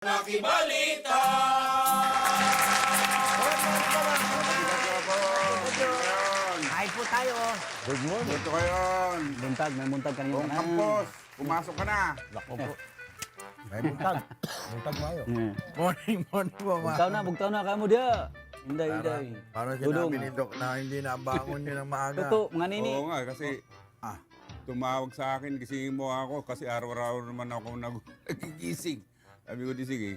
Nakibalita! Kain po tayo. Good morning. Ito kayo. Buntag, may buntag kanina. Buong kampos. Pumasok ka na. Lako po. May buntag. Buntag mayo. Morning po, ma. Bugtaw na kamo dia. Inday. Parang Dudong. sinabi ni Doc na hindi nabangon yun ng maaga. Totoo, mga nini. Oo nga, kasi tumawag sa akin, gisingin mo ako kasi araw-araw naman ako nagigising. Sabi ko, di sige,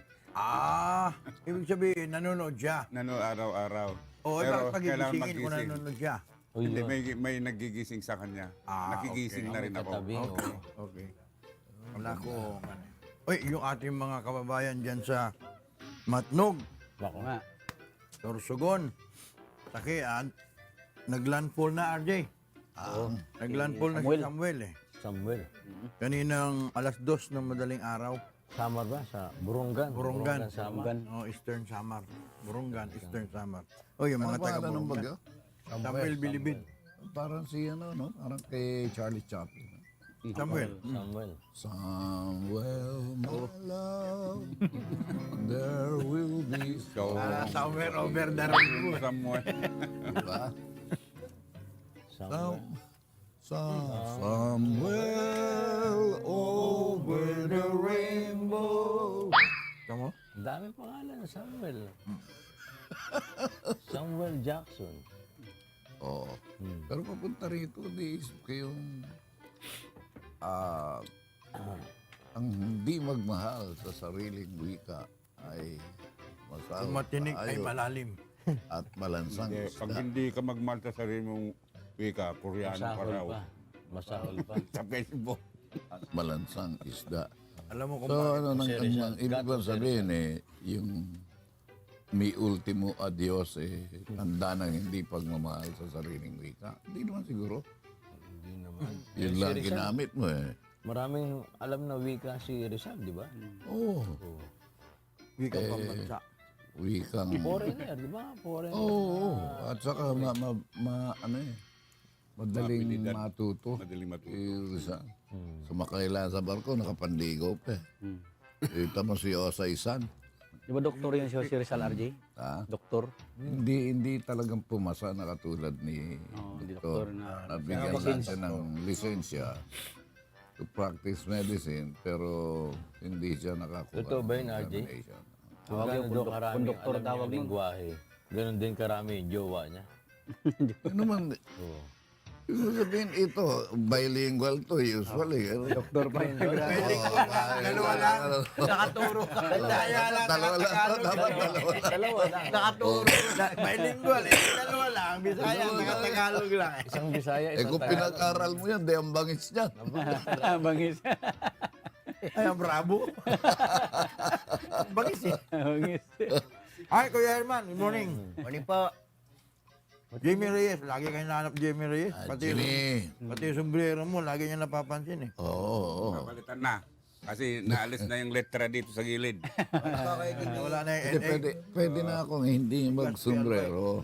Ibig sabihin, nanonood siya. araw-araw. Oo, Pero bakit kailangan pagigisingin kung magising. nanonood siya? Hindi, may nagigising sa kanya. Nakigising okay. na rin ako. Okay, okay. Wala ko. Uy, yung ating mga kababayan dyan sa Matnog, Lako nga. Sorsogon, Takian, naglandfall na, RJ. Naglandfall na si Samuel eh. Samuel. Kaninang alas 2 ng madaling araw. Samar ba? Sa Burungan. Burungan. Samar. Eastern Samar. Burungan, Eastern Samar. O, yung mga taga Anong Burungan. bagyo? Samuel Bilibid. Parang si ano, no? Parang kay Charlie Chaplin. Samuel. Somewhere, my love, there will be So, Somewhere over the rainbow. somewhere. diba? Samuel. Somewhere over the rainbow. Tama? Ang dami pangalan ng Samuel. Samuel Jackson. Oo. Pero papunta rito, di isip ko yung ang hindi magmahal sa sariling wika ay Kung matinig ay tayo malalim. at malansang Hindi, pag isda. hindi ka magmahal sa sarili mong wika, Koreano ka Masahol raw. pa. Masahol pa. Sa Facebook. At malansang isda. Alam mo kung So bakit? ano nang ang ibig bang sabihin yung mi ultimo adios tanda ng hindi pagmamahal sa sariling wika. Hindi naman siguro. Hindi naman. Yun lang ginamit mo Maraming alam na wika si Rizal, di ba? Oo. Wikang pambansa. Wikang. Foreigner, di ba? Foreigner. Oo. At saka madaling matuto. Madaling matuto. Rizal. Sumakay lang sa barko, nakapanligaw pa. Ito mo si Osay San. Di ba doktor yan si Rizal RJ? Ha? Doktor? Hindi talagang pumasa na katulad ni Hindi Dr. doktor na. Nabigyan natin ng lisensya to practice medicine pero hindi siya nakakuha. Totoo ba yun, ng RJ? examination. Tawag yung karami, konduktor alam tawag niya lingwahe. Ganon din karami yung jowa niya. Ano man, Oo. ibig sabihin ito, bilingual to usually. Doktor pa yun. Dalawa lang. Nakaturo ka. Daya lang. Dalawa lang. Dapat dalawa lang. Dalawa lang. Nakaturo. Bilingual. Dalawa lang. Bisaya. Nakatagalog lang. Isang Bisaya, Eh isang kung pinag-aral mo yan, di ang bangis niyan. Bangis. Ay, ang bravo. Bangis eh. Bangis. Hi, Kuya Herman. Good morning. Morning po. Jamie Reyes. Lagi kayo nahanap Jamie Reyes. Jimmy. Pati yung sombrero mo, lagi niya napapansin eh. Oo. Papalitan na. Kasi naalis na yung letra dito sa gilid. Wala na yung Pwede na akong hindi mag-sombrero.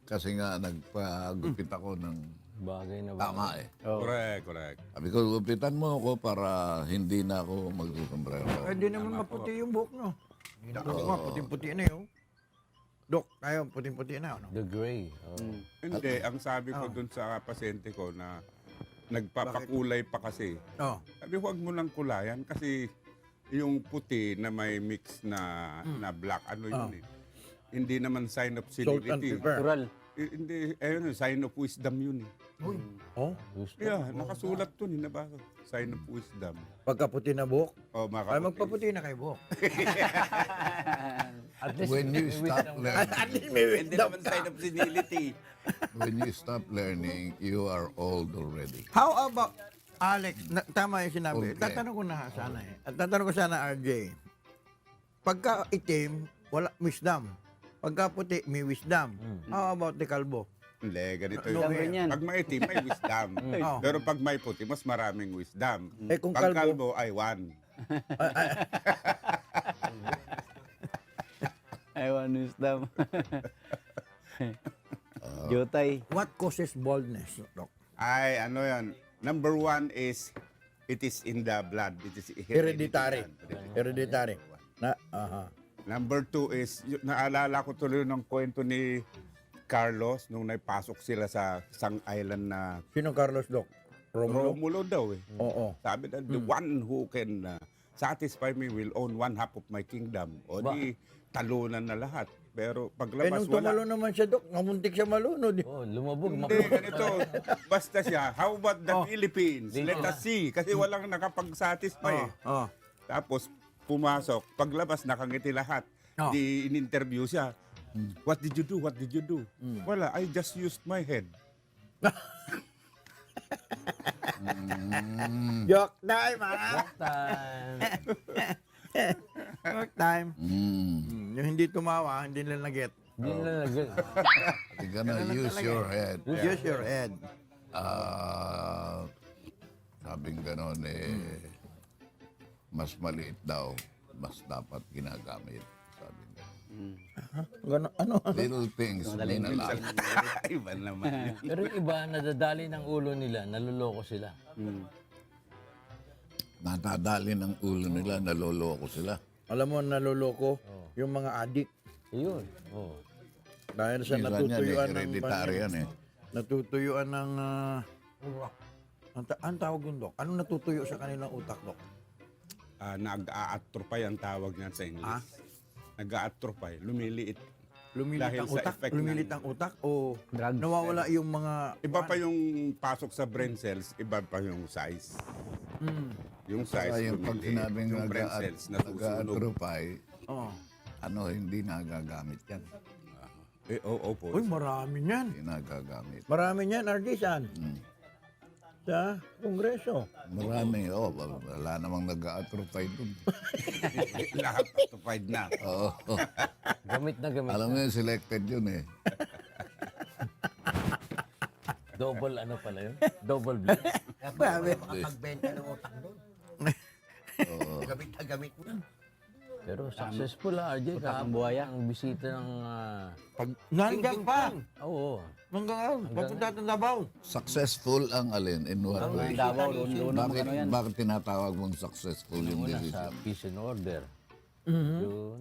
Kasi nga nagpagupit ako ng Bagay na tama Correct. Sabi ko, gupitan mo ako para hindi na ako mag-sombrero. Hindi naman maputi yung buhok, no? Dok, puting-puti na yun. Dok, tayo, puting-puti na. No? The Gray. Hindi, ang sabi ko dun sa pasyente ko na nagpapakulay pa kasi. Oh. Sabi, huwag mo lang kulayan kasi yung puti na may mix na black, ano yun eh. Hindi naman sign of Salt and senility. pepper. Natural. Hindi, ayun, sign of wisdom yun eh. Oh? Gusto. Yeah, nakasulat dun, nabasa. Sign of wisdom. Pagkaputi na buhok? O, Ay, magpaputi na kay buhok. At least, When you stop learning, At least may Hindi wisdom naman ka. sign of senility. when you stop learning, you are old already. How about, Alex, tama yung sinabi. Okay. Tatanong ko na sana eh. At tatanong ko sana, RJ. Pagka itim, wala wisdom. Pagka puti, may wisdom. How about the kalbo? Hindi, ganito No, yun. ganyan. Pag maitim, may wisdom. Oh. Pero pag may puti, mas maraming wisdom. Eh, kung Pag kalbo? kalbo ay one. Ewan wisdom. Jotay. What causes baldness, Doc? Ay, ano yan. Number one is, it is in the blood. It is Hereditary. Hereditary. Number 2 is, naalala ko tuloy ng kwento ni Carlos nung naipasok sila sa isang island na Sino Carlos Doc? Romulo? Romulo daw eh. Oo. Sabi na, the one who can satisfy me will own one half of my kingdom. O di, talunan na lahat. Pero Eh, paglabas nung tumalo wala. naman siya, Doc, namuntik siya malunod. Oh, lumabog. Hindi, ganito. Basta siya, how about the Philippines? Dito Let na. us see. Kasi walang nakapag-satisfy eh. Oh. Tapos, pumasok. Paglabas, nakangiti lahat. Oh. Di in-interview siya. What did you do? What did you do? Wala, I just used my head. Joke time, ha? Time. Joke time. Mm. Yung hindi tumawa, hindi nila na-get. Hindi na nag- You gonna use your head. Use your head. Sabing ganon mas maliit daw, mas dapat ginagamit. Sabi nga. Gano, ano? Little things mean a lot. Iba naman yun. Pero yung iba, nadadali ng ulo nila, naluloko sila. Natadali ng ulo nila, naloloko sila. Alam mo, naloloko yung mga adik. Ayun. Oh. Dahil sa Minsan yan natutuyuan ng... hereditary yan Natutuyuan ng... ang tawag yung, Dok? Anong natutuyo sa kanilang utak, Dok? Nag-a-atrophy ang tawag niyan sa English. Nag-a-atrophy, lumiliit. Lumilit Dahil ang sa utak? effect Lumilit ng- ang utak? O nawawala yung mga... Iba pa yung pasok sa brain cells, iba pa yung size. Yung size, Kaya yung pag lumiliit. sinabing Yung brain cells, nasusunog. nag-atrophy, Oh. hindi nagagamit yan. Oo po. Uy, marami niyan. Hindi nagagamit. Marami niyan, Ardisan. Sa Kongreso. Marami, wala namang nag-atrophy dun. Lahat atrophied na. Oo. Gamit na gamit. Alam mo yung selected yun eh. Double ano pala yun? Double blitz. Grabe. Makapagbenta ng utak doon. Gamit na gamit mo. Pero successful RJ. Ang bisita ng... Nandiyan pa. Oo. Hanggang papunta ng Davao. Successful ang alin? In what way? Davao, doon Bakit tinatawag mong successful yung Una decision? sa peace and order. Yung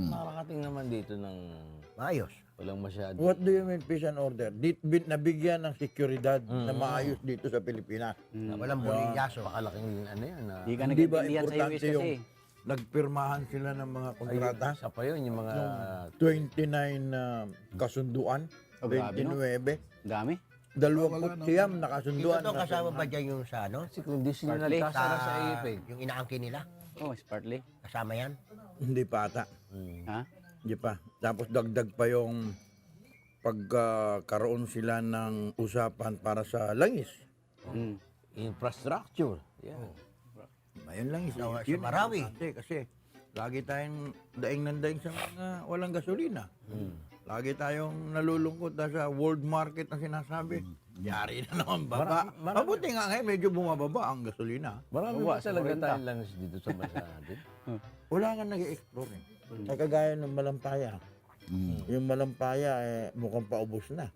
nakarating naman dito ng Maayos. walang masyado. What do you mean peace and order? Nabigyan ng seguridad na maayos dito sa Pilipinas. Walang buliyaso. Pakalaking ano yan. Di ka Hindi ba nag-intindihan sa US importante yung kasi. nagpirmahan sila ng mga kontrata? Isa pa yun, yung mga... 29 kasunduan, Oh, grabe, no? 29, Dami. 20 na kasunduan. Ito kasama ba dyan yung sa ano? Kasi kung di sila Partly nagkasara sa AFA. Yung inaangkin nila? Oh, it's partly. Kasama yan? Hindi pa ata. Ha? Hindi pa. Tapos dagdag pa yung pagkaroon sila ng usapan para sa langis. Infrastructure. Yeah. Ayun lang isa. Sa Marawi. Kasi lagi tayong daing ng daing sa mga walang gasolina. Lagi tayong nalulungkot dahil sa world market na sinasabi. Yari na naman baba. Mabuti nga ngayon, medyo bumababa ang gasolina. Marami ba talaga tayong langis dito sa bansa natin? Wala nga nag-i-explore eh. Ay kagaya ng Malampaya. Yung Malampaya mukhang paubos na.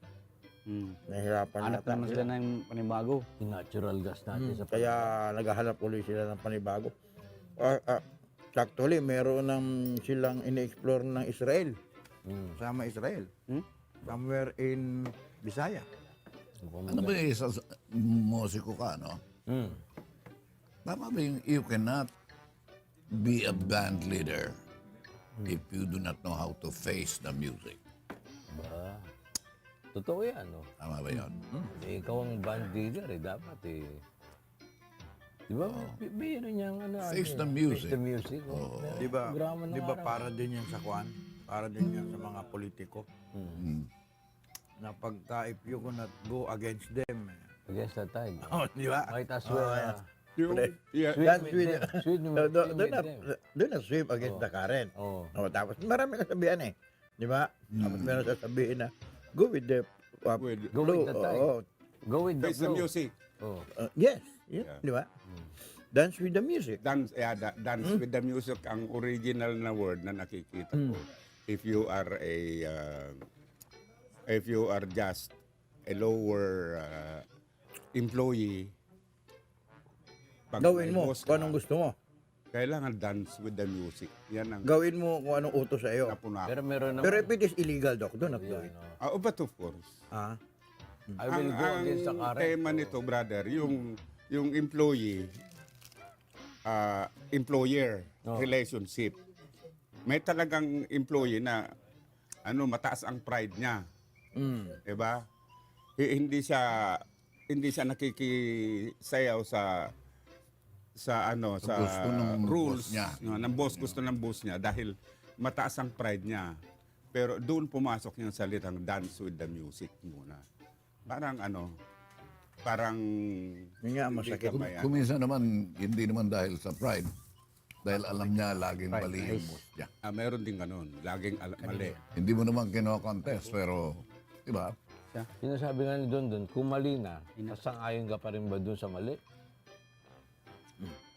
Nahirapan Hanap na naman sila ng panibago. Yung natural gas natin sa Kaya naghahanap ulit sila ng panibago. Actually, meron ng silang ini-explore ng Israel. Sama Israel. Somewhere in Bisaya. Ano ba yung isa musiko ka, no? Tama ba yung you cannot be a band leader if you do not know how to face the music? ba? Totoo yan, no? Tama ba yun? Ikaw ang band leader, dapat Di ba? Meron niyang ano. Face the music. Face the music. Di ba? Programa ng Di ba araw. para din yan sa kwan? Para din yan sa mga politiko. Na pagka if you cannot go against them. Against the tide. Oh, di ba? Might as well. Yung, yeah, That's with with, them. Sweet do not swim against the current. Oh. Oh, tapos marami kasabihan eh. Di ba? Tapos meron sasabihin na, go with the Go with the tide. Oh, Go with the face the flow. music. Oh. yes. Yeah. Di ba? Dance with the music. Dance, dance with the music ang original na word na nakikita ko. If you are just a lower employee, pag Gawin may mo boss kung ka, anong gusto mo. Kailangan dance with the music. Yan ang Gawin mo kung anong utos sa iyo. napunako. Pero meron naman. Pero if it is illegal, Doc, do not do it. But of course. Ah? I will go against the Ang current. tema nito, brother, yung employee, employer relationship. May talagang employee na mataas ang pride niya. Mm. 'Di ba? Hindi siya nakikisayaw sa gusto ng rules boss niya. ng boss, gusto ng boss niya dahil mataas ang pride niya. Pero doon pumasok yung salitang dance with the music muna. Parang Yun nga, hindi masakit. ka mayan. Kuminsan naman, hindi naman dahil sa pride. Dahil alam niya laging mali yung boss niya. Meron din ganun, laging mali. Hindi mo naman kino-contest, pero, di ba? Sinasabi nga ni Don, kung mali na, sasang-ayon ka pa rin ba dun sa mali?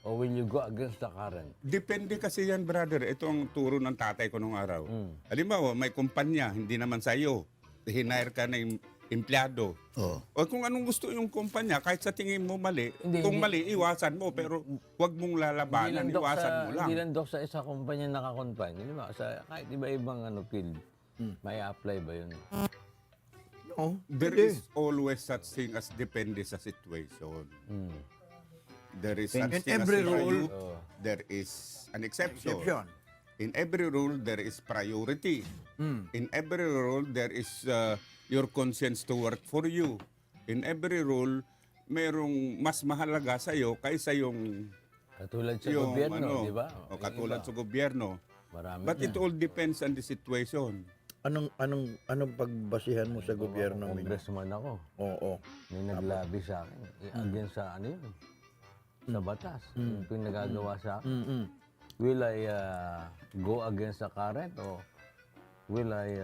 Or will you go against the current? Depende kasi yan, brother. Ito ang turo ng tatay ko nung araw. Halimbawa, may kumpanya, hindi naman sa'yo. Hinire ka na yung empleyado. Oh. O kung anong gusto yung kumpanya, kahit sa tingin mo mali, Hindi, kung hindi. mali, iwasan mo. Pero huwag mong lalabanan, iwasan mo lang. Hindi lang Dok, sa isa kumpanya nakakonfine. Di ba? Kahit iba-ibang field, may apply ba yun? No. There Hindi. is always such thing as depende sa situation. There is such In thing as every if rule, there is an exception. Exception. In every rule, there is priority. In every rule, there is your conscience to work for you. In every rule, merong mas mahalaga sa'yo kaysa yung Katulad sa gobyerno, di ba? o katulad sa gobyerno. Marami But it all depends on the situation. Anong pagbasihan mo sa gobyerno mo? Congressman ako. Oo. May naglabi sa akin. Against sa ano yun? Sa batas. Yung pinagagawa sa akin. Will I go against the current or will I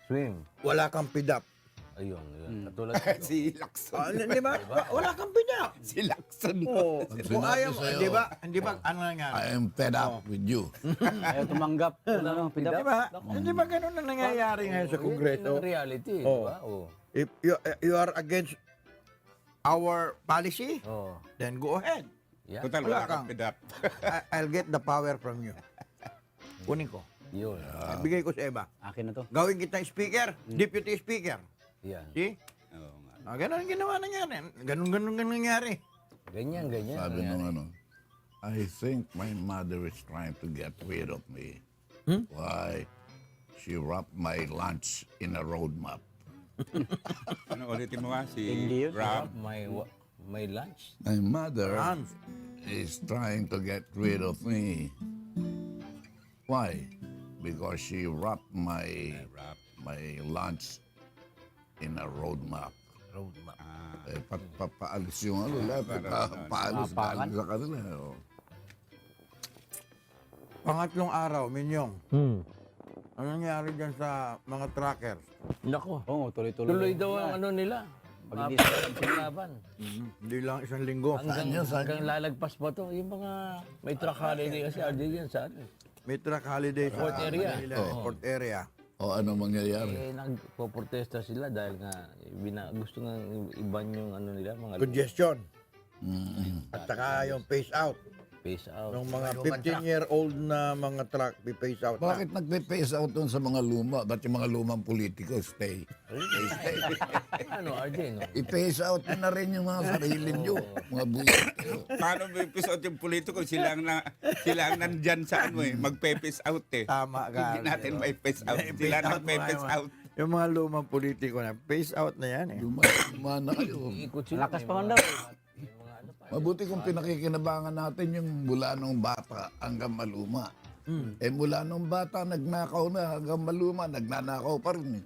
swim? Wala kang pidap. Ayun. Katulad ito. Si Lacson. Di ba? Wala kang pidap. Si Lacson. Oo. Pag Kung sinabi ayaw mo, sa'yo, di ba, ano nangyari? I am fed up with you. Ayaw tumanggap. Ano, Di pidap. ba? Di ba ganun na nangyayari ngayon sa Yun Kongreso? ang reality. Di Oo. ba? Oo. If you are against our policy, Oo. then go ahead. Yeah. Total, Wala wala kang kang- pidap. I'll get the power from you. Kunin ko. Yun. Bigay ko sa iba. Akin na to. Gawin kita speaker, deputy speaker. Yan. See? Oo nga. Ganun ang ginawa nangyari. Ganun nangyari. Ganyan. Sabi nung I think my mother is trying to get rid of me. Why? She wrapped my lunch in a roadmap. Ano ulitin mo nga? Si Hindi yun. Rob. My lunch. My mother Hans. is trying to get rid of me. Why? Because she wrapped my lunch in a roadmap. Roadmap. Paalis yung paalis sa kanila. Oh. Pangatlong araw, Minyong. Ano nangyari dyan sa mga trackers? Nako. Oo, tuloy-tuloy. Tuloy daw ang ano nila. Pag hindi Paglaban. Hindi lang isang linggo. Hanggang lalagpas pa to. Yung mga may truck holiday kasi RJ yan sa ano. May truck holiday sa Port area. Manila, Port area. O ano mangyayari? Nagpo-protesta sila dahil nga gusto nga iban yung ano nila, mga Congestion. At saka yung phase out. face out. Ng mga 15-year-old na mga truck, phase out na. Bakit nagpe-phase out dun sa mga luma? Ba't yung mga lumang politiko stay? Ano, RJ, no? I-phase out nyo na rin yung mga sarili nyo. Mga buhay. Paano may episode yung politiko? Sila ang nandyan sa magpe-face out eh. Tama ka. Hindi natin may face out. Sila nagpe-face out. Yung mga lumang politiko na, phase out na yan eh. Luma na kayo. Ikot sila. Lakas pa man daw. Mabuti kung pinakikinabangan natin yung mula nung bata hanggang maluma. Eh mula nung bata, nagnakaw na hanggang maluma, nagnanakaw pa rin eh.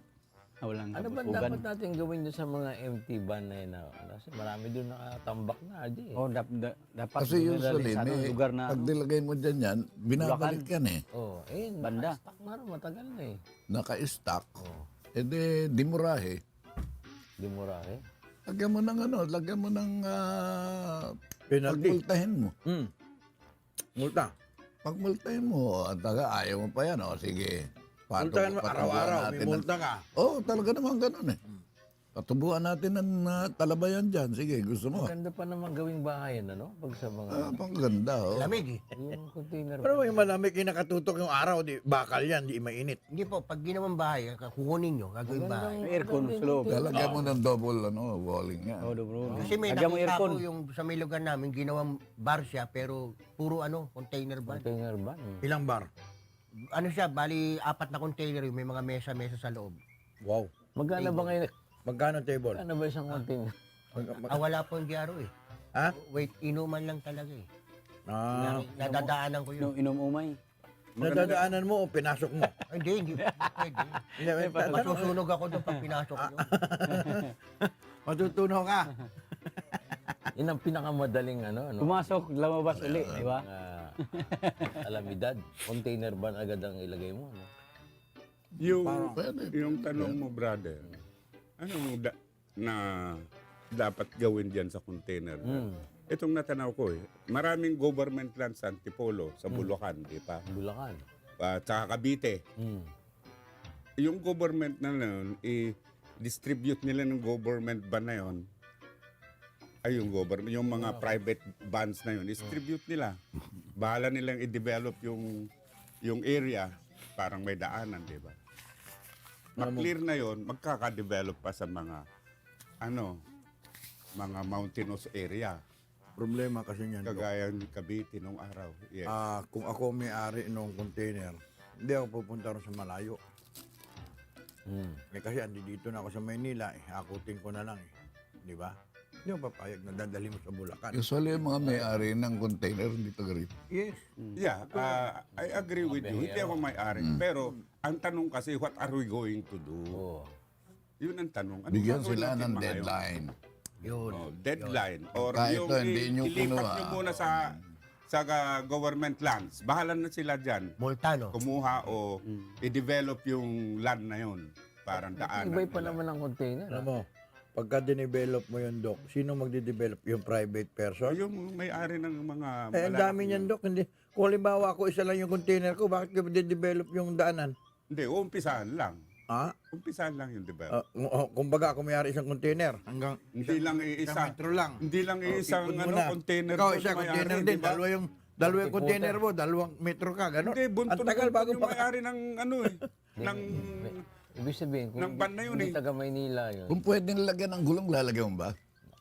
Walang Ano ba kapusugan. dapat natin gawin doon sa mga empty van na yun? Kasi marami doon nakatambak na, RJ. Oh, dapat Kasi usually, sa anong may, lugar na pag nilagay mo dyan yan, binabalik yan eh. Oh, Banda. naka-stack na rin, matagal na eh. Naka-stock. Eh di murahe. Di mura eh. Lagyan mo ng lagyan mo ng Penalty. pagmultahin mo. Multa. Pagmultahin mo, at ayaw mo pa yan, sige. Multahan mo Patungguan araw-araw, may natin ng- multa ka. Oo, talaga naman ganun eh. Katubuan natin ng talabayan dyan. Sige, gusto mo. Maganda pa naman gawing bahayan, ano? Pag sa mga, Pang ganda, oh. Lamig eh. yung container. Pero yung malamig, kinakatutok yung araw, di, bakal yan, di mainit. Hindi po, pag ginawang bahay, kukunin nyo, gagawin bahay. May aircon sa loob. Lalagyan mo ng double, walling yan. Oh, bro. Kasi may Lagyan mo nakita aircon. ko yung sa may lugar namin, ginawang bar siya, pero puro container van. Container ba? Ilang bar? Ano siya, bali 4 na container yung may mga mesa sa loob. Wow. Magkano ba ngayon? Magkano table? Magkano ba isang container? Wala po yung gyaro eh. Ha? Wait, inuman lang talaga eh. Ah, Nadadaanan ko yun. Inom umay. nadadaanan mo o pinasok mo? Ay, hindi pwede. Hindi, Masusunog ako doon pag pinasok yun. matutunaw ka. Yun ang pinakamadaling ano? Pumasok, lumabas uli, di ba? Alamidad. Container ba agad ang ilagay mo? No? Yung tanong mo, brother, ano na dapat gawin diyan sa container? Itong natanaw ko maraming government land sa Antipolo, sa Bulacan, di ba? Bulacan. Tsaka Cavite. Yung government na yun, i-distribute nila ng government ban na yun, ay yung government, yung mga private bands na yun, distribute nila. Bahala nilang i-develop yung area, parang may daanan, di ba? Ma-clear na yon, magkaka-develop pa sa mga mga mountainous area. Problema kasi niyan, Dok. Kagaya ni Cavite nung araw. Yes. Kung ako may-ari ng container, hindi ako pupunta rin sa malayo. Kasi dito na ako sa Maynila, hakutin ko na lang Di ba? Hindi ako papayag na dadali mo sa Bulacan. Usually, yung mga may-ari ng container, hindi taga rito. Yes. Yeah, I agree with you. Hindi ako may-ari. Pero ang tanong kasi, what are we going to do? Oh. Yun ang tanong. Ano Bigyan gagawin sila natin ng mga yun? deadline. Yun. Deadline. Or Kahit yung hindi nyo ilipat kinuha. nyo muna sa government lands. Bahala na sila dyan. Multa, no? Kumuha o i-develop yung land na yun. Parang daanan. Ibay pa nila. naman ang container. Alam mo, pagka dinevelop mo yun, Dok, sino magde-develop? Yung private person? Yung may-ari ng mga... Ang dami niyan, Dok. Hindi. Kung halimbawa ako isa lang yung container ko, bakit ko de-develop yung daanan? Hindi, umpisahan lang. Ha? Umpisahan lang yung develop. Kumbaga ako may-ari isang container, hanggang Hindi lang isang iisa. metro lang. Hindi lang iisang Ikot mo na. container. Ikaw doon isa may-ari, container di din, ba? dalawa yung container mo, 2 metro ka, gano'n. Hindi, bunto Ang tagal bago yung pa. may-ari ng ng Ibig sabihin, kung ng ban na yun hindi taga Maynila yun, Kung pwedeng lagyan ng gulong, lalagyan mo ba?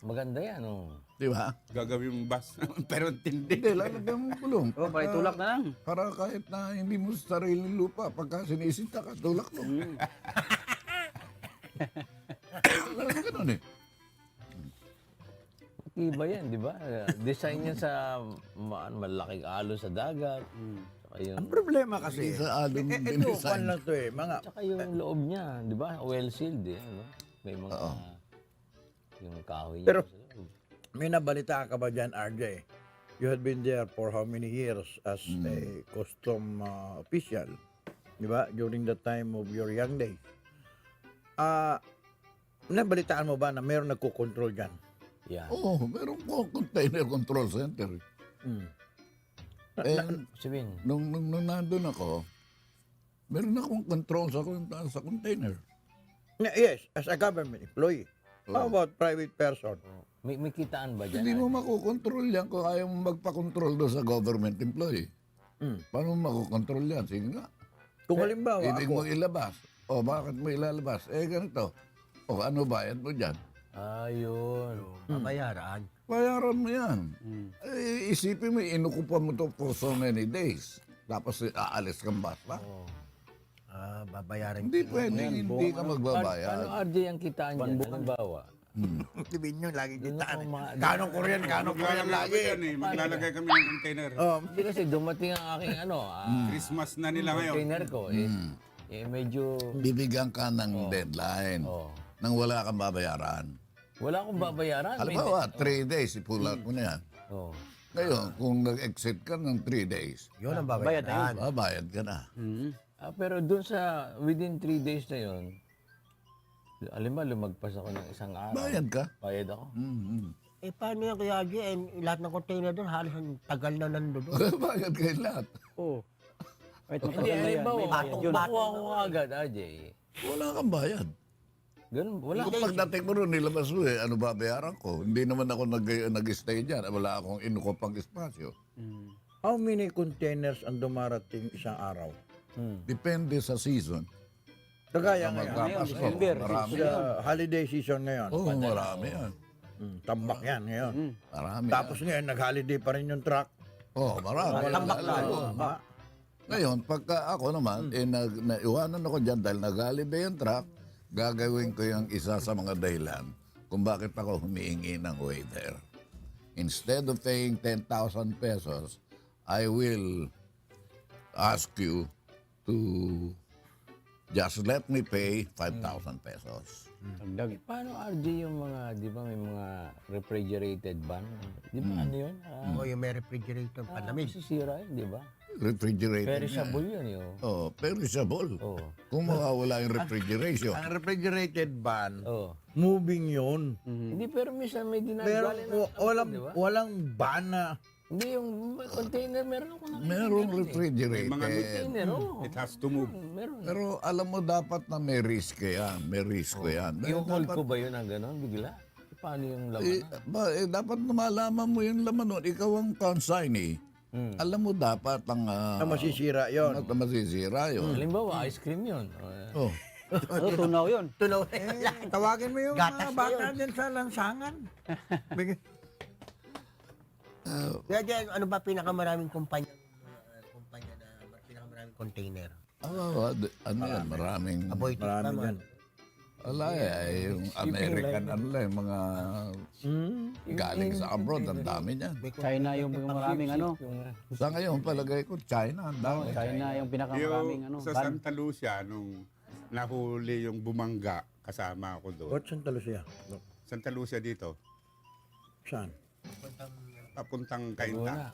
maganda yan. Oh. Di ba? gagawin mong bus. Pero tindi. Hindi, lalagyan mo ng gulong. Oh, para itulak na lang. Para kahit na hindi mo sa sariling lupa, pagka sinisita ka, tulak mo. Talaga ganun eh. Iba yan, di ba? Design yan sa malaking alo sa dagat. Saka yung, Ang problema kasi, Sa alum ito, dinisign. lang to mga, saka yung loob niya, di ba? Well sealed eh. Ano? May mga, yung kahoy niya. Pero- sa loob. may nabalita ka ba dyan, RJ? You had been there for how many years as a custom official, di ba? During the time of your young days. Nabalitaan mo ba na mayroong nagko-control dyan? Yan. Oo, meron po container control center. Eh, Sabihin, nung nandun ako, meron akong control sa container. Yes, as a government employee. How about private person? may kitaan ba dyan? Hindi mo makukontrol yan kung ayaw mo magpakontrol doon sa government employee. Paano mo makukontrol yan? Sige nga. Kung halimbawa Hindi ako, mo ilabas. O bakit mo ilalabas? Eh ganito. O ano bayad mo dyan? Ayun. Babayaran. Bayaran mo yan. Eh, isipin mo, inukupan mo to for so many days. Tapos aalis kang basta. Babayaran. Hindi pwede, hindi ka Ano magbabayad. RJ ang kitaan dyan? Halimbawa, sabihin nyo, lagi kitaan. Yung mga- Kanong Korean lagi. Yan eh. Maglalagay kami ng container. hindi kasi dumating ang aking Christmas na nila ngayon. container ko. Medyo, Bibigyan ka ng deadline oh, nang wala kang babayaran. wala akong babayaran. Halimbawa, 3 days, ipulat mo na yan. Oh. Ngayon, kung nag-exit ka ng 3 days, Yun ang Bayad babayaran. na babayad ka na. Pero dun sa, within 3 days na yun, alam mo, lumagpas ako ng isang araw. Bayad ka. Bayad ako. Paano yan kaya, G? Lahat ng container doon, halos ang tagal na nandun doon. Bayad kayo lahat. Oh. Wait, Hindi, matagal na yan. halimbawa, May bayad yun. nakuha ko agad, RJ. Wala kang bayad. Ganun, wala. Kung pagdating mo ron, nilabas mo ano babayaran ko? Hindi naman ako nag-stay dyan. Wala akong inukupang espasyo. How many containers ang dumarating isang araw? Depende sa season. Kagaya ngayon. Magpapasko, December, marami Sa yan. holiday season ngayon. Oo, marami yan. Tambak yan ngayon. Marami Tapos ngayon, nag-holiday pa rin yung truck. Oo, marami. Tambak na. Ba? Ngayon, pagka ako naman, naiwanan ako dyan dahil nag-holiday yung truck, gagawin ko yung isa sa mga dahilan kung bakit ako humihingi ng waiver. Instead of paying 10,000 pesos, I will ask you to just let me pay 5,000 pesos. Dagdag. Paano RJ yung mga, di ba may mga refrigerated van? Di ba ano yun? O yung may refrigerator, palamig. Sisira yun, di ba? Refrigerated Perishable yun yun. Oh, perishable. Oo. Kung mawawala yung refrigeration. Ang refrigerated van, Oo. moving yun. Hindi, pero minsan may Pero dinadali na. walang van na Hindi, yung container, meron ako nakikita. Merong refrigerated. Container, oo. It has to move. Meron. Pero alam mo dapat na may risk yan. May risk yan. Yung hold ko ba yun ang gano'n, bigla? Paano yung laman? Dapat malaman mo yung laman nun. Ikaw ang consignee. Alam mo dapat ang na masisira yon. na masisira yun. Halimbawa, ice cream yun. Oh. Oh, tunaw yun. Tunaw. Tawagin mo yung Gatas mga na bata yun. dyan sa lansangan. Kaya dyan, ano ba pinakamaraming kumpanya na pinakamaraming container? Ano yan? Maraming... Avoid Marami tama. dyan. Wala yung American yung mga galing sa abroad. Ang dami niyan. China yung maraming ano. Sa ngayon, palagay ko, China. Ang dami. China yung pinakamaraming ano. Sa van. Santa Lucia, nung nahuli yung bumangga, kasama ako doon. What Santa Lucia? Santa Lucia dito, Saan? papuntang Kainta.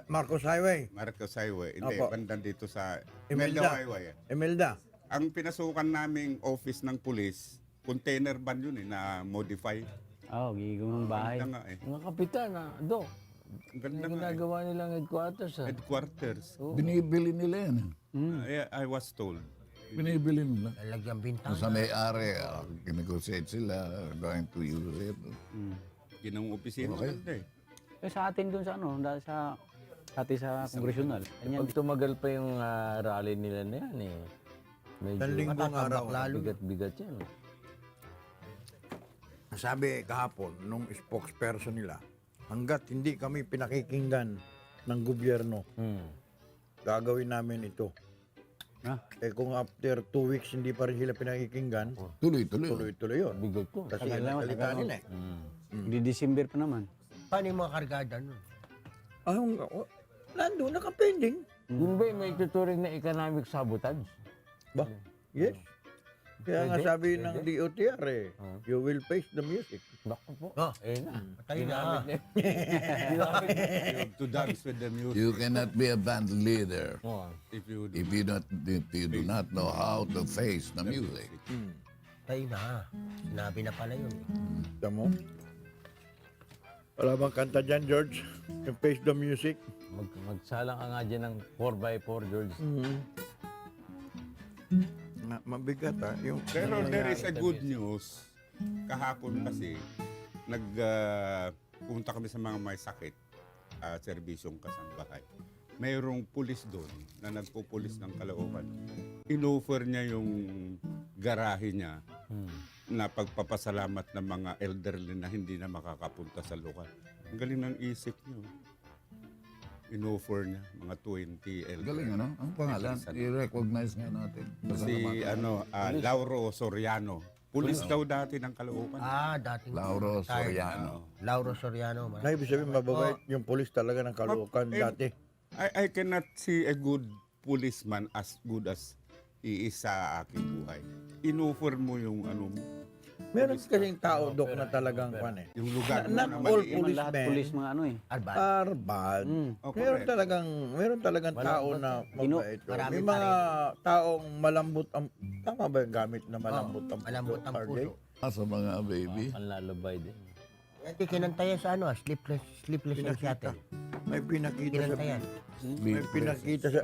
Marcos Highway. Marcos Highway. Hindi, Opo. bandang dito sa Imelda. Imelda Highway. Imelda. Ang pinasukan naming office ng pulis, container van yun na modify. Oo, gigawin ng bahay. Ganda nga eh. Mga kapitan, Ang Dok. ganda Yung nga eh. ginagawa nilang headquarters, Headquarters. Binibili nila yan. I was told. Binibili nila. Lalagyan bintang. Sa may-ari, negotiate sila, going to use it. Ginawang opisina. Okay. Maganda eh. Eh, sa atin dun sa ano, sa atin sa congressional. Ganyan. Pag tumagal pa yung rally nila na yan, medyo Isang linggong araw. bigat-bigat yan. Sabi kahapon, nung spokesperson nila, hanggat hindi kami pinakikinggan ng gobyerno, gagawin namin ito. Ah. Eh kung after 2 weeks hindi pa rin sila pinakikinggan, Tuloy-tuloy. tuloy-tuloy yun. Bigat to. Kasi Tagal yan ang naman, salita tagal nila eh. Di December pa naman. Paano yung mga kargada nun? Nandun, nakapending. Yun ba yung may tuturing na economic sabotage? Ba? Yes. Kaya nga sabi ng DOTR you will face the music. Bako po. Oh. Na. Patay na. You have to dance with the music. You cannot be a band leader If you do. if you do not know how to face the music. Patay na. Sinabi na pala yun. Kita mo? Wala bang kanta dyan, George? Yung face the music? Magsalang ka nga dyan ng 4x4, George. Mabigat yung Pero there is a good news. Kahapon kasi, punta kami sa mga may sakit, serbisyong kasambahay. Mayroong pulis doon na nagpupulis ng Caloocan. Inoffer niya yung garahe niya na pagpapasalamat ng mga elderly na hindi na makakapunta sa lokal. Ang galing ng isip niyo. Inoffer niya mga 20 elderly. Galing ano? Ang pangalan, i-recognize nga natin. Si Lauro Soriano. Pulis daw dati ng Caloocan. Dating Lauro retired. Soriano. Lauro Soriano. Na ibig sabihin, mababait yung polis talaga ng Caloocan dati. I cannot see a good policeman as good as he is sa aking buhay. Inoffer mo yung ano mo, Meron kasing tao, Dok, na talagang pan eh. yung lugar mo Not na all maliit. Naman lahat Policemen. pulis mga ano eh. Arban. Are bad. Meron talagang tao na mabait. Marami May pa mga taong malambot ang... Tama ba yung gamit na malambot ang Malambot ang RJ? puso. Sa mga baby. Panlalabay din. Hindi kinantayan sa ano, sleepless in Seattle. May pinakita sa... Kinantayan. May pinakita sa...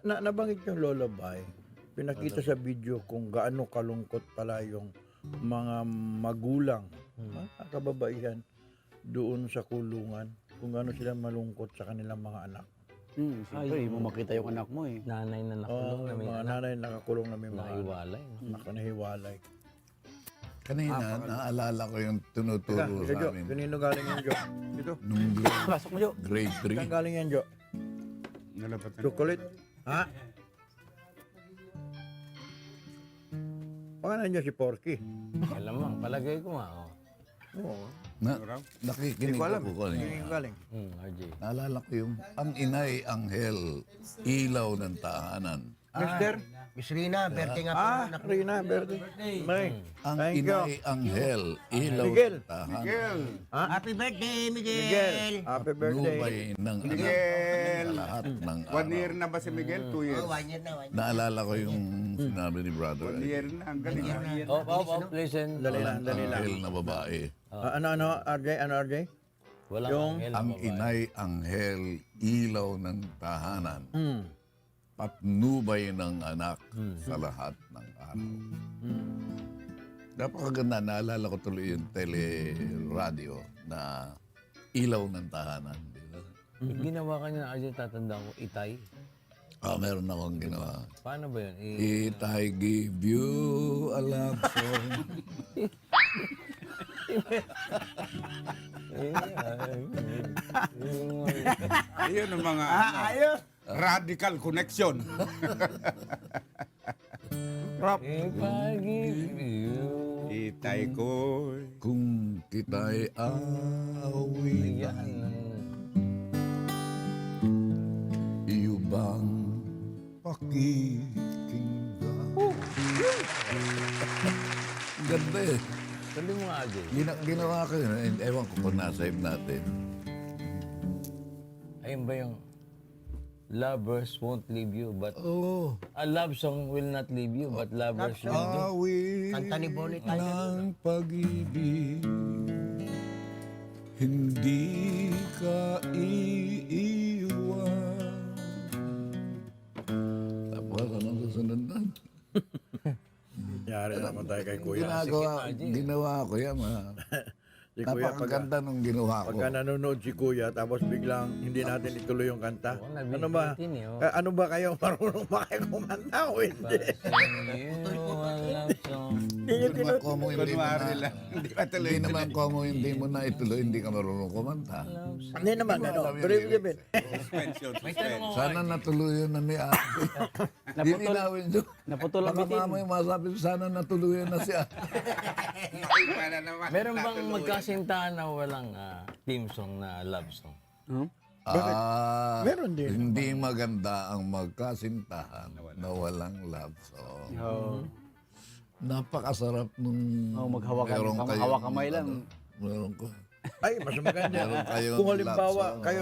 Nabanggit yung lullaby. Pinakita sa video kung gaano kalungkot pala yung mga magulang, mga kababaihan doon sa kulungan kung gaano sila malungkot sa kanilang mga anak. Siyempre, mo makita yung anak mo eh. Nanay na nakulong na may Mga anak nanay nakakulong na may mga anak naiwalay. No? na nahiwalay. Kanina, naalala ko yung Teka, tinuturo Jo, sa amin. kanino galing yan, Jo? Dito. Nung Pasok mo, Jo. grade Saan 3. galing yan, Jo? Nalapatan. Chocolate? Ha? Pangalan niya si Porky. Alamang, palagay ko nga. Oh. Oo. Nakikinig Hindi ko alam. ako kanina. Hindi ko galing. RJ. Naalala ko yung ang inay anghel, ilaw ng tahanan. Mister? Miss Rina, birthday nga po ng anak mo. Rina, birthday. May. Ang Thank you. inay anghel, ilaw Miguel. ng tahanan. Happy birthday, Miguel! Miguel. Happy birthday. Nubay ng Miguel. anak sa lahat ng 1 year araw. na ba si Miguel? 2 years. Oh, 1 year na, 1 year. Naalala ko yung sinabi ni brother. 1 year na. Ang galing. Listen. Dali lang, dali lang. Anghel na babae. Ano, RJ? Ano, RJ? Walang Yung- anghel na Ang babae. inay anghel, ilaw ng tahanan. Hmm. Patnubay ng anak sa lahat ng araw. Napakaganda. Naalala ko tuloy yung tele-radio na ilaw ng tahanan. Di ba? Yung ginawa ka niya, RJ, tatanda ko, itay. Meron akong ginawa. Paano ba yun? It I give you a love song. Iyon ang mga Ayos! radical connection. Rap. If I give you... Itay ko. Kung kita'y awin, Yan. iyo bang pakikinggan? Ganda eh. Sabi mo nga, RJ. Ginawa ko yun. Ewan ko kung nasa natin. Ayun ba yung lovers won't leave you, but Oo. a love song will not leave you, but lovers will do. Awin Kanta ni Bonnie Tyler. ng pag-ibig, hindi ka iiwan. Tapos anong susunod na? Yari naman tayo kay Kuya. Ginawa ko yan. Si Kuya, Napakaganda nung ginawa ko. pagka nanonood si Kuya, tapos biglang hindi natin ituloy yung kanta. Oo, Ano ba? nabibitin eh, oh. Ano ba kayo? Marunong ba kayo kumanta o hindi? Sing you a love song. Hindi nyo Kung naman komo hindi mo Kunwari na, lang. Hindi pa tuloy. hindi naman komo hindi mo na ituloy, hindi ka marunong kumanta. Hindi naman, ano? Pero ibig sabihin, Suspension. Suspension. Sana natuluyan na ni Ate. Dilinawin nyo. Naputol ang Baka bitin. mamaya masabi, sana natuluyan na si Ate. Para naman. Meron bang magkasintahan na walang theme song na love song? Meron din. Hindi maganda ang magkasintahan na walang love song. Oo. Napakasarap nung meron kayong- hawak kamay lang. Meron ko. Ay, mas maganda. Meron kayong Kung halimbawa, love song, kayo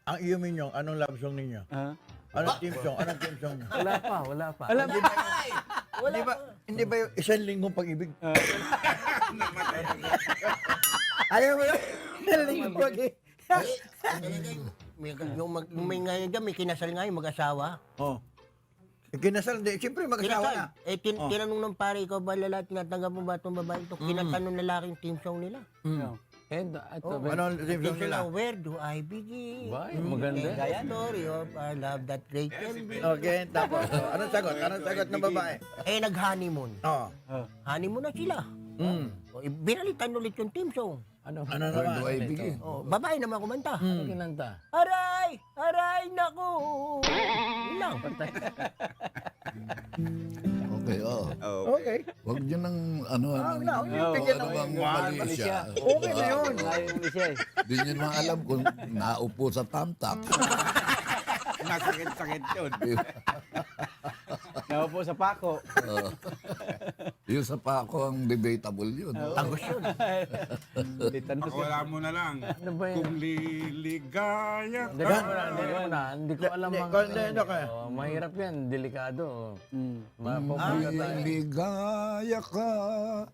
ang iyo ninyo, anong love song ninyo? Ah? Anong team song? Anong team song? Wala pa. Hindi ba yung isang linggong pag-ibig? Ayaw mo yun? Isang linggong pag-ibig. Yung may ngayon dyan, may kinasal ngayon, mag-asawa. Oh. Kinasal, hindi. Siyempre, mag-asawa na. Kinasal. Tinanong ng pare, ikaw ba lalaki, tinatanggap mo ba itong babae ito? Kinanta ng lalaking team song nila. And ito, Ano ang team Team song song nila? na, where do I begin? Ba, maganda. The story of our love that great can be. Okay, tapos. Anong sagot? Anong sagot ng babae? Nag-honeymoon. Oh. Honeymoon na sila. Binalitan ulit yung team song. Ano? Ano Where naman? do I begin? Babae naman kumanta. Ano kinanta? Aray! Aray, naku! Yun lang. Okay, oo. Okay. Huwag nyo nang ano, Huwag ano yung tigyan ng bang mali siya. Okay na yun. Ayaw ni siya eh. Hindi nyo naman alam kung naupo sa tamtak. Nasakit-sakit yun. Naupo sa pako. Yung sa pako ang debatable yun. Tagos yun. Titanong siya. Wala mo na lang. Ano ba yun? Kung liligaya Hindi ko Hindi ko alam ang... Hindi ka. Mahirap yan. Delikado. Liligaya ka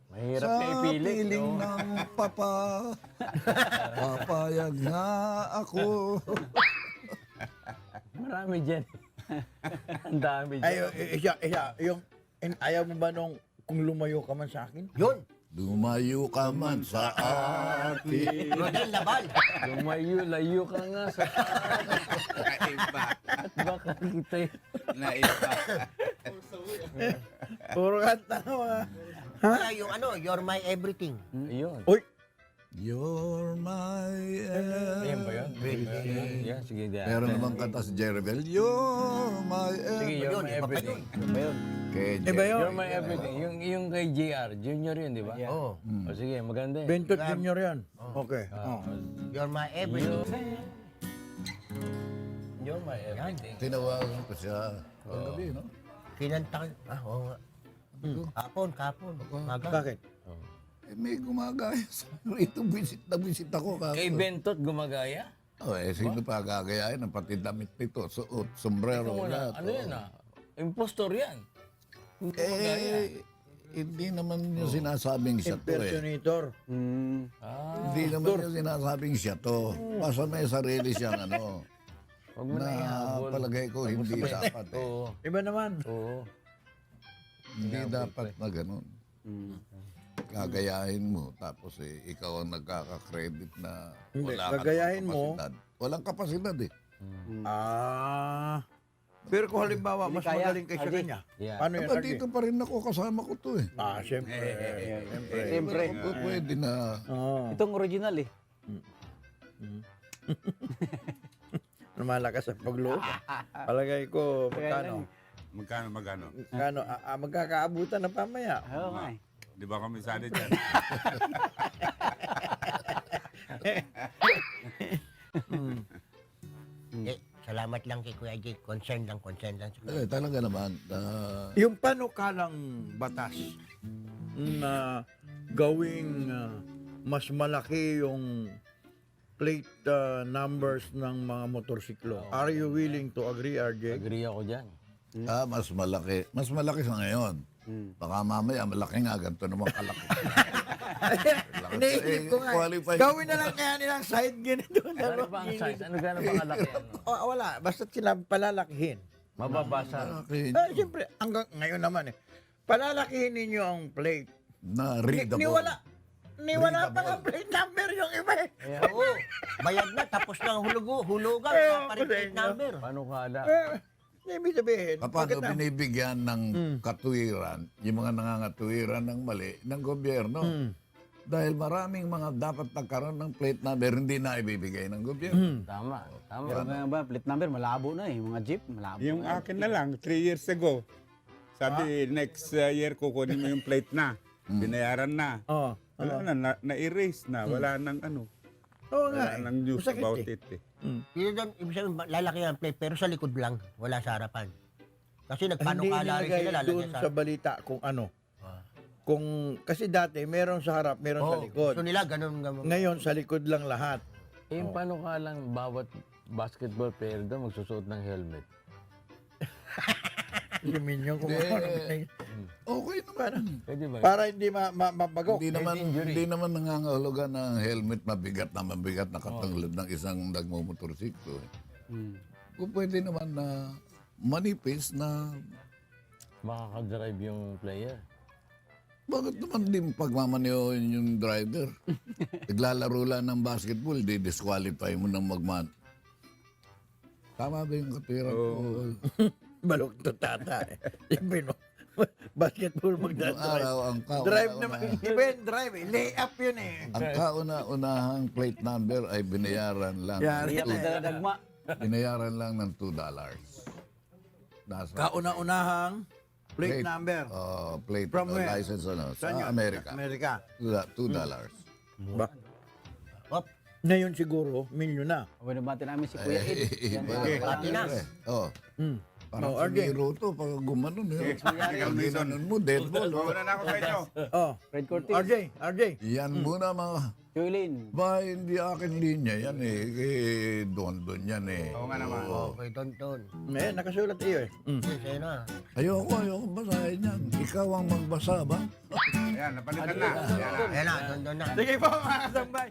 Mahirap sa ka ipilit. piling no? ng papa. Papayag na ako. Marami dyan. Ang dami dyan. Ay, isa, yung, ayaw mo ba nung kung lumayo ka man sa akin. Yun. Lumayo ka man sa akin. Rodel Labal. Lumayo-layo ka nga sa Naiba. at baka kita Naiba. Puro kanta na mga. Kaya yung ano, you're my everything. Ayun. Uy, You're my Ayan ba yun? everything. Yeah, sige. Meron namang kanta si Jeribel. You're my Sige, you're Yun, my iba pa everything. Ano ba yun? Kay iba yun. You're my everything. Yung kay JR, junior yun, di ba? Oh, O sige, maganda yun. Bentot Junior yan. Okay. Oh. you're my everything. You're my everything. Tinawagan ko siya. Kagabi, no? Kinanta ka. Oo nga. Kapon. Maga. Bakit? Eh, may gumagaya sa rito. Visit ako. Kay Bentot gumagaya? Oh, sino pa gagayahin? Ang pati damit nito. Suot, sombrero. Ikaw muna, lahat, ano oh. yan Impostor yan. Hindi naman yung sinasabing siya to eh. Impersonator. Hindi naman yung sinasabing siya to. Basta may sarili siyang ano. Huwag mo na Na ihabol. palagay ko hindi dapat eh. Oo. Iba naman. Oo. Hindi dapat na ganun. Gagayahin mo, tapos ikaw ang nagkaka-credit na Hindi, wala ka gagayahin ng mo. kapasidad. Walang kapasidad eh. Pero kung halimbawa, mas kaya, magaling kaysa Arjay. kanya. Yeah. Paano yan, Aba, Arjay? dito pa rin ako, kasama ko to eh. Siyempre. Siyempre. Pwede na. Oo. Itong original eh. Lumalakas ang pagloob. Palagay ko, magkano? Magkano? Magkakaabutan na pamaya. Oo nga eh. Di ba kami sali dyan? Salamat lang kay Kuya Jake. Concern lang. Talaga naman. Yung panukalang batas na gawing mas malaki yung plate numbers ng mga motorsiklo. Are you willing to agree, RJ? Agree ako dyan. Mas malaki. Mas malaki sa ngayon. Baka mamaya malaki nga, ganito naman kalaki. Iniisip ko nga. Qualify. Gawin na lang kaya nilang side ganito. Ano ba ang size? Ano gano'n ba kalaki? Wala, basta sila palalakihin. Mababasa. Malaki. Siyempre, hanggang ngayon naman eh. Palalakihin ninyo ang plate. Na readable. Niwala pa nga plate number yung iba eh. Oo. Bayad na. Tapos na ang hulugan. Eh, Wala pa rin plate number. Paano kala? Ibig sabihin, Paano binibigyan ng katuwiran, yung mga nangangatuwiran ng mali ng gobyerno? Dahil maraming mga dapat nagkaroon ng plate number, hindi na ibibigay ng gobyerno. Tama. Tama. Pero mga ba, plate number, malabo na eh. Mga jeep, malabo Yung na. akin na lang, 3 years ago. Sabi, next year kukunin mo yung plate na. Binayaran na. Wala na, na-erase na. Wala nang ano. Oo nga Wala eh. nang news Masakit about eh. it eh. Yun doon, ibig sabihin, lalaki ang plate, pero sa likod lang. Wala sa harapan. Kasi Hindi nagpanukala rin nilagay sila, doon lalagyan sa balita kung ano. Kung, kasi dati, meron sa harap, meron sa likod. Gusto nila, ganun. Ngayon, sa likod lang lahat. Yung paano kalang bawat basketball player doon magsusuot ng helmet? Si Minyon kung Okay naman. Pwede ba? para hindi mapagok. Hindi naman nangangahulugan ng helmet mabigat na katulad ng isang nagmumotorsiklo. Kung pwede naman na manipis na Makakadrive yung player. bakit naman din pagmamaneho yung driver? Naglalaro lang ng basketball, di-disqualify mo ng magman. Tama ba yung katuwiran ko? Balok to tata eh. Siyempre, no? Basketball Yung magdadrive. araw, ang Drive naman. Iba yung drive eh. Layup yun eh. ang kauna-unahang plate number ay binayaran lang. Yari. Dagma. Binayaran lang ng $2. Nasa Kauna-unahang plate number. plate From where? license ano, Saan sa yun? Amerika. Amerika. $2. Ba? Op, Ngayon siguro, milyon na. Binabati namin si Kuya Ed. Yan, Bati na. Parang Oh, RJ. siniro to pag gumanon. Ikaw, Pag Mason. ginanon mo, dead ball. Wala na ako sa inyo. Fred Cortez. RJ. Yan muna mga... Julin. Ba, hindi akin linya yan eh. Don yan eh. Oo nga naman. okay, Tonton. Nakasulat iyo eh. Sa'yo na. Ayoko basahin yan. Ikaw ang magbasa ba? Ayan, napalitan na. Ayan na. Ayan na, Tonton na. Sige po mga kasambay.